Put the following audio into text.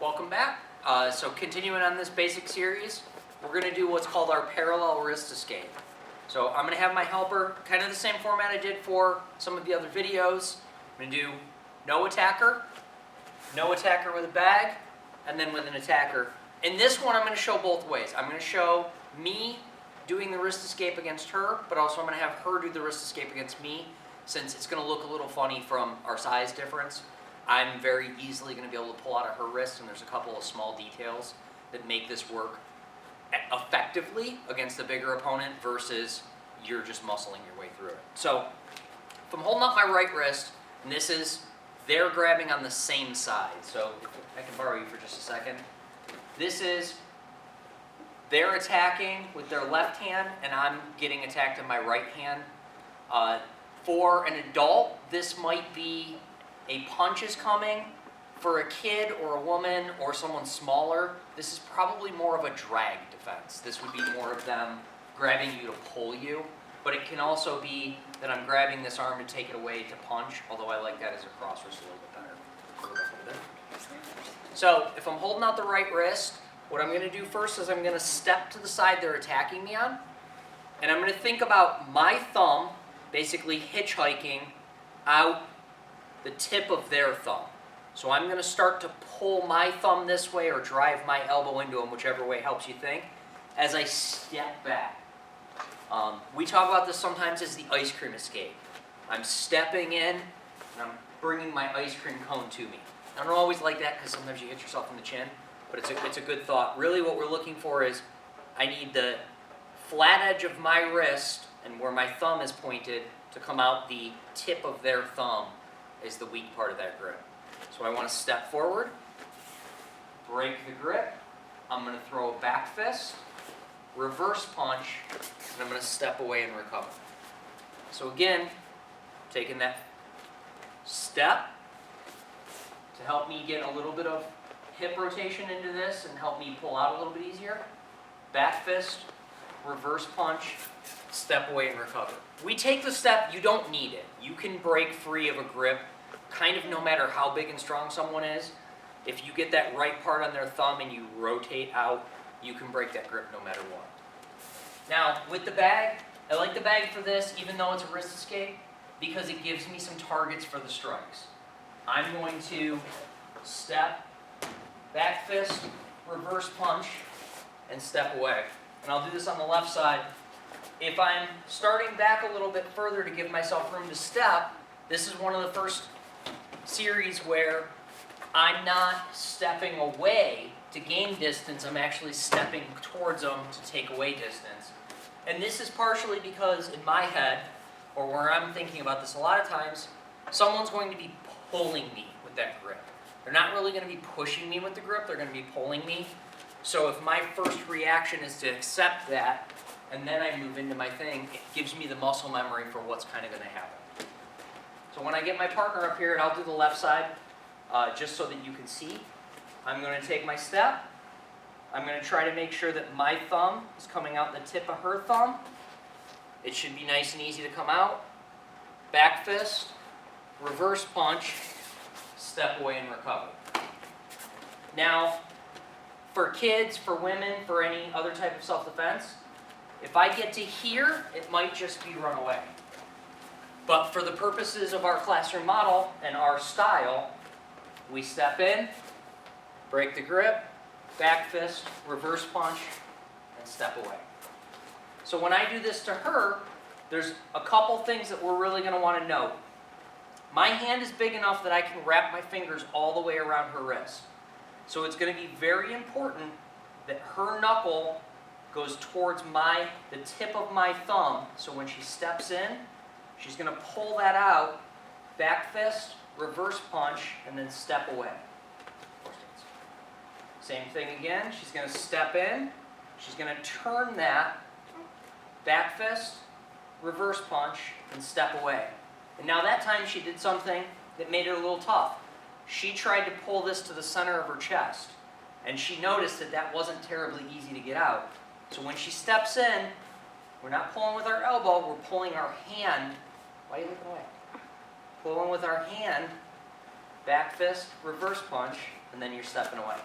Welcome back. So continuing on this basic series, we're going to do what's called our parallel wrist escape. So I'm going to have my helper, kind of the same format I did for some of the other videos. I'm going to do no attacker with a bag, and then with an attacker. In this one, I'm going to show both ways. I'm going to show me doing the wrist escape against her, but also I'm going to have her do the wrist escape against me, since it's going to look a little funny from our size difference. I'm very easily going to be able to pull out of her wrist, and there's a couple of small details that make this work effectively against the bigger opponent versus you're just muscling your way through it. So if I'm holding up my right wrist, and they're grabbing on the same side. So if I can borrow you for just a second. They're attacking with their left hand, and I'm getting attacked in my right hand. For an adult, this might be a punch is coming. For a kid or a woman or someone smaller, this is probably more of a drag defense. This would be more of them grabbing you to pull you, but it can also be that I'm grabbing this arm to take it away to punch, although I like that as a cross wrist a little bit better. So if I'm holding out the right wrist, what I'm going to do first is I'm going to step to the side they're attacking me on, and I'm going to think about my thumb basically hitchhiking out the tip of their thumb. So I'm going to start to pull my thumb this way or drive my elbow into them, whichever way helps you think, as I step back. We talk about this sometimes as the ice cream escape. I'm stepping in, and I'm bringing my ice cream cone to me. I don't always like that because sometimes you hit yourself in the chin, but it's a good thought. Really what we're looking for is I need the flat edge of my wrist and where my thumb is pointed to come out the tip of their thumb is the weak part of that grip. So I want to step forward, break the grip, I'm going to throw a back fist, reverse punch, and I'm going to step away and recover. So again, taking that step to help me get a little bit of hip rotation into this and help me pull out a little bit easier. Back fist, reverse punch, step away and recover. We take the step, you don't need it. You can break free of a grip kind of no matter how big and strong someone is. If you get that right part on their thumb and you rotate out, you can break that grip no matter what. Now, with the bag, I like the bag for this, even though it's a wrist escape, because it gives me some targets for the strikes. I'm going to step, back fist, reverse punch, and step away. And I'll do this on the left side. If I'm starting back a little bit further to give myself room to step, this is one of the first series where I'm not stepping away to gain distance, I'm actually stepping towards them to take away distance. And this is partially because in my head, or where I'm thinking about this a lot of times, someone's going to be pulling me with that grip. They're not really going to be pushing me with the grip, they're going to be pulling me. So if my first reaction is to accept that, and then I move into my thing, it gives me the muscle memory for what's kind of going to happen. So when I get my partner up here, and I'll do the left side, just so that you can see, I'm going to take my step. I'm going to try to make sure that my thumb is coming out the tip of her thumb. It should be nice and easy to come out. Back fist, reverse punch, step away and recover. Now, for kids, for women, for any other type of self-defense, if I get to here, it might just be run away. But for the purposes of our classroom model and our style, we step in, break the grip, back fist, reverse punch, and step away. So when I do this to her, there's a couple things that we're really going to want to note. My hand is big enough that I can wrap my fingers all the way around her wrist. So it's going to be very important that her knuckle goes towards the tip of my thumb, so when she steps in, she's going to pull that out, back fist, reverse punch, and then step away. Same thing again, she's going to step in, she's going to turn that, back fist, reverse punch, and step away. And now that time she did something that made it a little tough. She tried to pull this to the center of her chest, and she noticed that that wasn't terribly easy to get out. So when she steps in, we're not pulling with our elbow, we're pulling our hand. Why are you looking away? Pulling with our hand, back fist, reverse punch, and then you're stepping away.